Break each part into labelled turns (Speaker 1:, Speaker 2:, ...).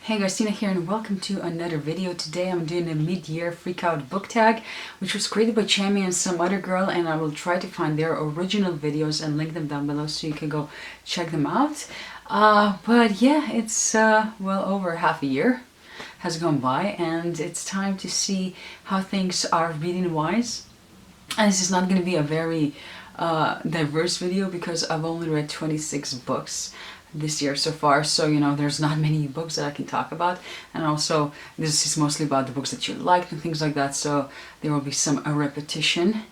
Speaker 1: Hey guys, Tina here and welcome to another video. Today I'm doing a mid-year freakout book tag, which was created by Chammy and some other girl, and I will try to find their original videos and link them down below so you can go check them out. But yeah, it's well over half a year has gone by and it's time to see how things are reading wise. And this is not going to be a very diverse video because I've only read 26 books this year so far, so there's not many books that I can talk about, and also this is mostly about the books that you liked and things like that, so there will be some repetition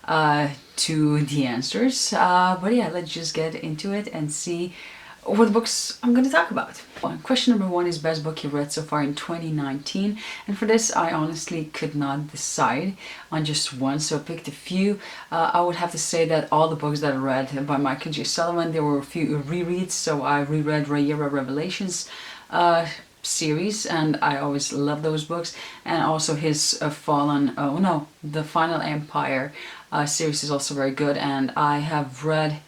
Speaker 1: to the answers, but yeah, let's just get into it and see what books I'm going to talk about. Question number one is best book you read so far in 2019, and for this I honestly could not decide on just one, so I picked a few. I would have to say that all the books that I read by Michael J. Sullivan, there were a few rereads, so I reread Reread Revelations series, and I always love those books, and also his The Final Empire series is also very good, and I have read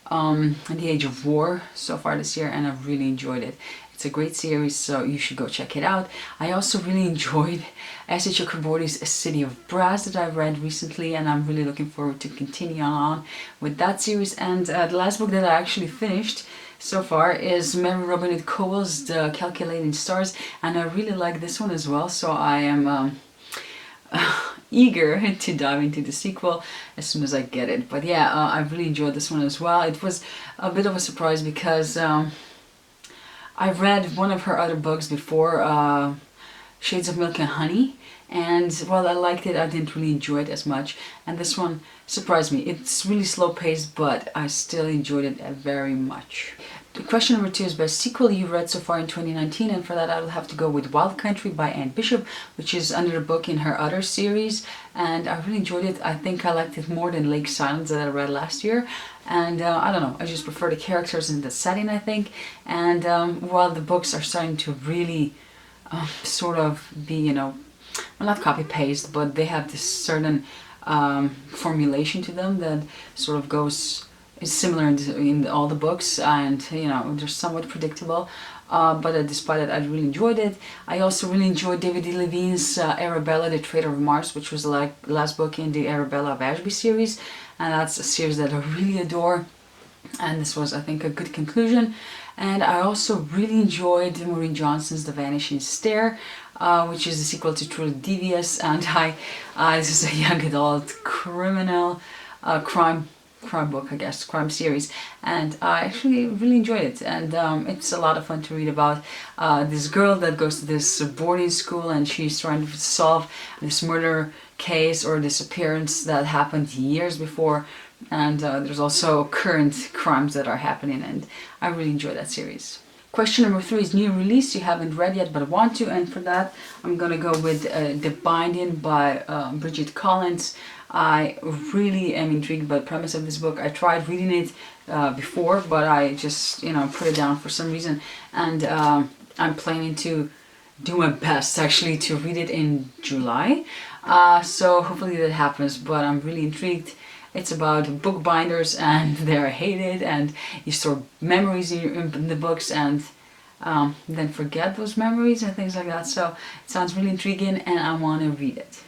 Speaker 1: The Age of War so far this year and I've really enjoyed it. It's a great series, so you should go check it out. I also really enjoyed S.A. Chakraborty's City of Brass that I read recently, and I'm really looking forward to continue on with that series. And the last book that I actually finished so far is Mary Robinette Kowal's The Calculating Stars, and I really like this one as well, so I am eager to dive into the sequel as soon as I get it. But yeah, I really enjoyed this one as well. It was a bit of a surprise because I read one of her other books before, Shades of Milk and Honey, and while I liked it, I didn't really enjoy it as much, and this one surprised me. It's really slow paced, but I still enjoyed it very much. Question number two is best sequel you read so far in 2019, and for that I will have to go with Wild Country by Anne Bishop, which is another book in her other series, and I really enjoyed it. I think I liked it more than Lake Silence that I read last year, and I don't know, I just prefer the characters and the setting, I think, and while the books are starting to really sort of be, well, not copy-paste, but they have this certain formulation to them that sort of is similar in all the books, and they're somewhat predictable, but despite it I really enjoyed it. I also really enjoyed David D. Levine's Arabella the Traitor of Mars, which was the last book in the Arabella of Ashby series, and that's a series that I really adore, and this was, I think, a good conclusion. And I also really enjoyed Maureen Johnson's The Vanishing Stair, which is the sequel to Truly Devious, and this is a young adult criminal crime book, I guess, crime series, and I actually really enjoyed it, and it's a lot of fun to read about this girl that goes to this boarding school, and she's trying to solve this murder case or disappearance that happened years before, and there's also current crimes that are happening, and I really enjoy that series. Question number three is new release you haven't read yet but want to, and for that I'm gonna go with The Binding by Bridget Collins. I really am intrigued by the premise of this book. I tried reading it before, but I just put it down for some reason, and I'm planning to do my best actually to read it in July, so hopefully that happens, but I'm really intrigued. It's about bookbinders and they're hated, and you store memories in the books and then forget those memories and things like that, so it sounds really intriguing and I want to read it.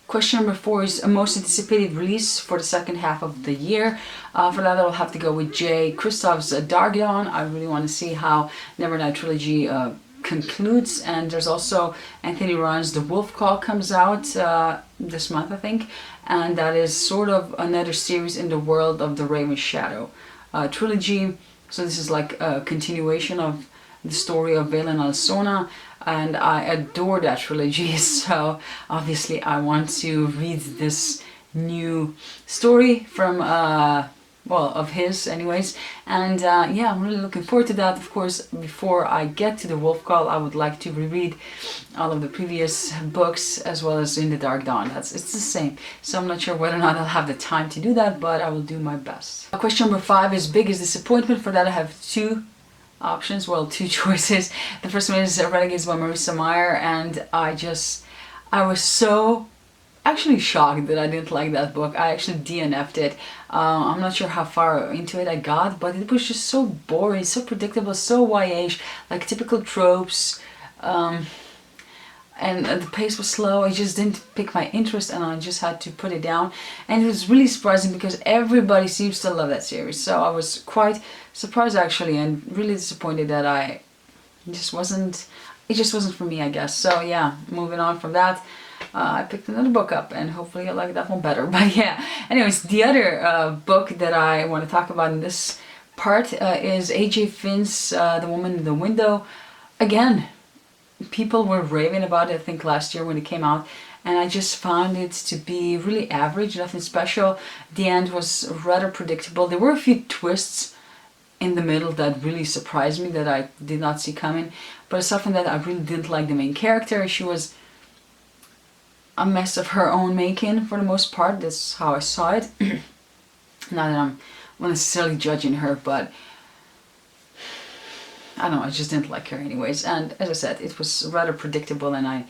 Speaker 1: Question number four is a most anticipated release for the second half of the year. For that I'll have to go with Jay Kristoff's Dark Dawn. I really want to see how Nevernight Trilogy concludes, and there's also Anthony Ryan's The Wolf Call comes out this month, I think, and that is sort of another series in the world of the Raven Shadow trilogy, so this is like a continuation of the story of Valen Alsona, and I adore that trilogy, so obviously I want to read this new story from of his anyways, and yeah, I'm really looking forward to that. Of course, before I get to The Wolf Call, I would like to reread all of the previous books as well as In the Dark Dawn. It's the same, so I'm not sure whether or not I'll have the time to do that, but I will do my best. Question number five is biggest disappointment. For that I have two options, well, two choices. The first one is Renegades by Marissa Meyer, and I was so actually shocked that I didn't like that book. I actually DNF'd it. I'm not sure how far into it I got, but it was just so boring, so predictable, so YA-ish, like typical tropes, and the pace was slow. It just didn't pick my interest, and I just had to put it down. And it was really surprising because everybody seems to love that series. So I was quite surprised actually, and really disappointed that it just wasn't for me, I guess. So yeah, moving on from that, I picked another book up, and hopefully I like that one better. But yeah, anyways, the other book that I want to talk about in this part is A.J. Finn's The Woman in the Window. Again, people were raving about it, I think last year when it came out, and I just found it to be really average, nothing special. The end was rather predictable. There were a few twists in the middle that really surprised me that I did not see coming, but aside from that, I really didn't like the main character. She was a mess of her own making for the most part. That's how I saw it. Not that I'm necessarily judging her, but I don't know, I just didn't like her anyways. And as I said, it was rather predictable and I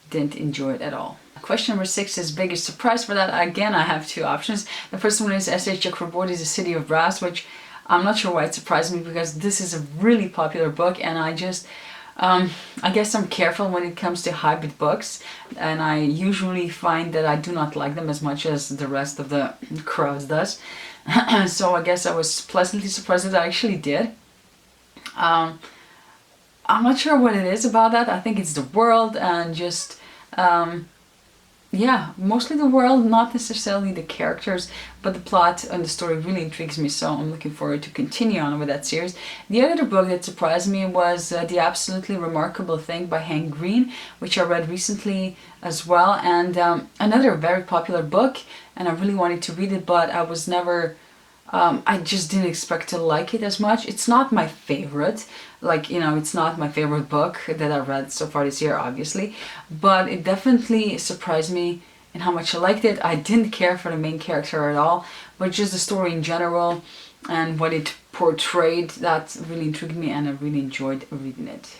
Speaker 1: didn't enjoy it at all. Question number 6 is biggest surprise. For that, again, I have two options. The first one is S.H. Chakraborty's The City of Brass, which I'm not sure why it surprised me, because this is a really popular book, and I just, I guess I'm careful when it comes to hybrid books, and I usually find that I do not like them as much as the rest of the crowd does. So I guess I was pleasantly surprised that I actually did. I'm not sure what it is about that. I think it's the world and just, yeah, mostly the world, not necessarily the characters, but the plot and the story really intrigues me, so I'm looking forward to continue on with that series. The other book that surprised me was The Absolutely Remarkable Thing by Hank Green, which I read recently as well, and another very popular book, and I really wanted to read it, but I was never... I just didn't expect to like it as much. It's not my favorite, like, you know, it's not my favorite book that I've read so far this year, obviously, but it definitely surprised me in how much I liked it. I didn't care for the main character at all, but just the story in general and what it portrayed, that really intrigued me, and I really enjoyed reading it.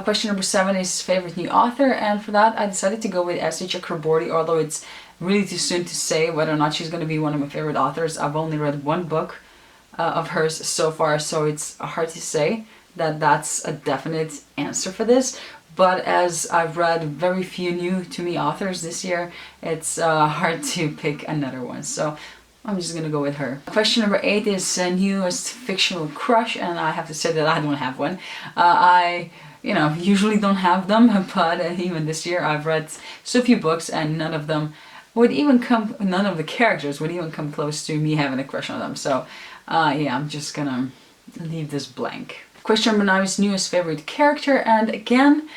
Speaker 1: Question number 7 is favorite new author, and for that I decided to go with S.H. Chakraborty, although it's really too soon to say whether or not she's going to be one of my favorite authors. I've only read one book of hers so far, so it's hard to say that that's a definite answer for this. But as I've read very few new to me authors this year, it's hard to pick another one. So I'm just going to go with her. Question number 8 is newest fictional crush, and I have to say that I don't have one. I usually don't have them, but even this year I've read so few books and none of the characters would even come close to me having a crush on them. So yeah, I'm just gonna leave this blank. Question number 9 is newest favorite character, and again,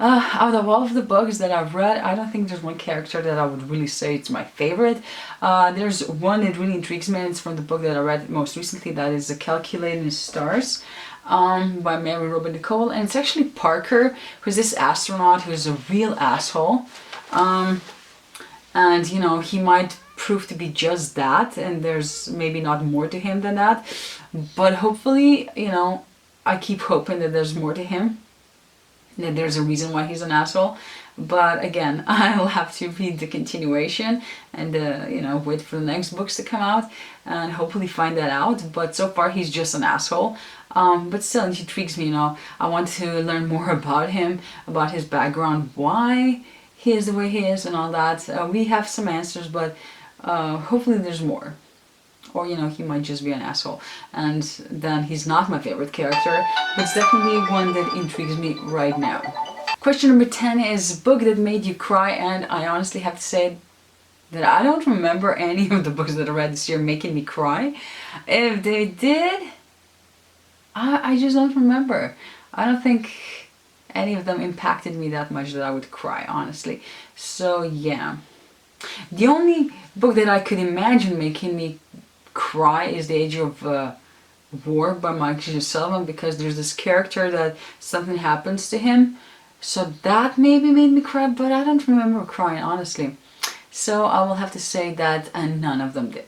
Speaker 1: out of all of the books that I've read, I don't think there's one character that I would really say it's my favorite. There's one that really intrigues me, and it's from the book that I read most recently, that is The Calculating Stars by Mary Robin Nicole, and it's actually Parker, who's this astronaut who's a real asshole. And you know, he might prove to be just that, and there's maybe not more to him than that, but hopefully, you know, I keep hoping that there's more to him, that there's a reason why he's an asshole. But again, I'll have to read the continuation and you know, wait for the next books to come out and hopefully find that out. But so far he's just an asshole, but still it intrigues me. You know, I want to learn more about him, about his background, why he is the way he is and all that. We have some answers, but hopefully there's more. Or, you know, he might just be an asshole, and then he's not my favorite character, but it's definitely one that intrigues me right now. Question number 10 is book that made you cry, and I honestly have to say that I don't remember any of the books that I read this year making me cry. If they did, I just don't remember. I don't think any of them impacted me that much that I would cry, honestly. So yeah. The only book that I could imagine making me cry is The Age of War by Michael Sullivan, because there's this character that something happens to him. So that maybe made me cry, but I don't remember crying, honestly. So I will have to say that none of them did.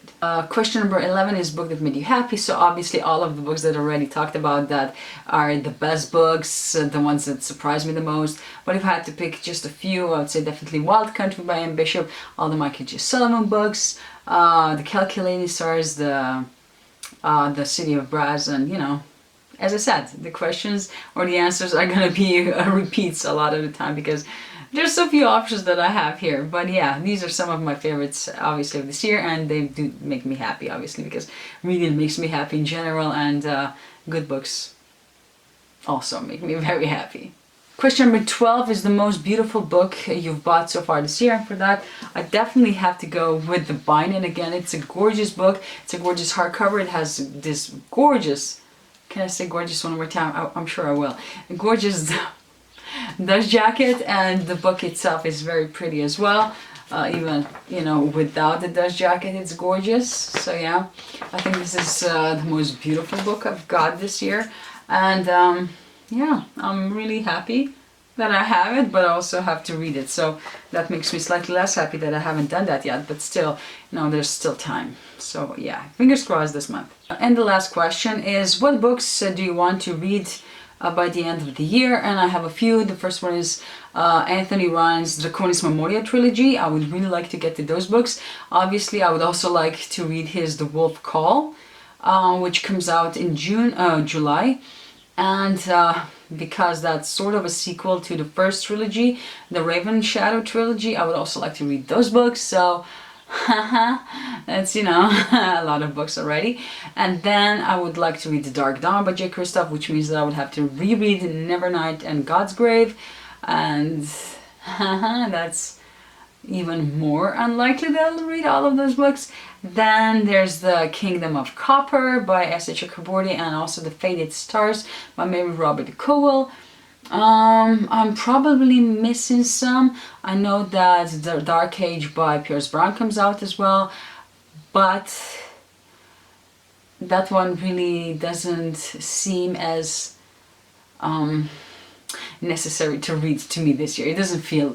Speaker 1: Question number 11 is book that made you happy. So obviously all of the books that I already talked about that are the best books, the ones that surprised me the most. But if I had to pick just a few, I would say definitely Wild Country by Anne Bishop, all the Michael J. Sullivan books, The Calculating Stars, the City of Brass, and you know, as I said, the questions or the answers are gonna be repeats a lot of the time because there's so few options that I have here. But yeah, these are some of my favorites, obviously, of this year, and they do make me happy, obviously, because reading makes me happy in general, and good books also make me very happy. Question number 12 is the most beautiful book you've bought so far this year. And for that, I definitely have to go with The Binding. Again, it's a gorgeous book. It's a gorgeous hardcover. It has this gorgeous, can I say gorgeous one more time? I'm sure I will. A gorgeous dust jacket, and the book itself is very pretty as well. Even, you know, without the dust jacket, it's gorgeous. So yeah, I think this is the most beautiful book I've got this year. And yeah, I'm really happy that I have it, but I also have to read it. So that makes me slightly less happy that I haven't done that yet, but still, you know, there's still time. So yeah, fingers crossed this month. And the last question is, what books do you want to read by the end of the year? And I have a few. The first one is Anthony Ryan's Draconis Memoria trilogy. I would really like to get to those books. Obviously, I would also like to read his The Wolf Call, which comes out in July. And because that's sort of a sequel to the first trilogy, the Raven Shadow trilogy, I would also like to read those books. So that's, you know, a lot of books already. And then I would like to read The Dark Dawn by J. Kristoff, which means that I would have to reread Nevernight and God's Grave. And that's even more unlikely that I'll read all of those books. Then there's The Kingdom of Copper by S.H. Chakraborty, and also The Faded Stars by Mary Robert Cowell. I'm probably missing some. I know that The Dark Age by Pierce Brown comes out as well, but that one really doesn't seem as necessary to read to me this year.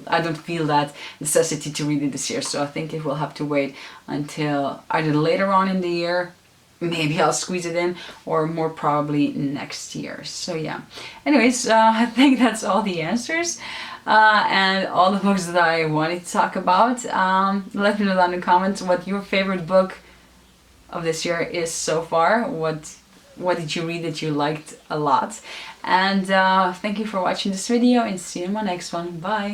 Speaker 1: I don't feel that necessity to read it this year, so I think it will have to wait until either later on in the year, maybe I'll squeeze it in, or more probably next year. So yeah, anyways, I think that's all the answers and all the books that I wanted to talk about. Let me know down in the comments what your favorite book of this year is so far. What did you read that you liked a lot? And thank you for watching this video, and see you in my next one. Bye!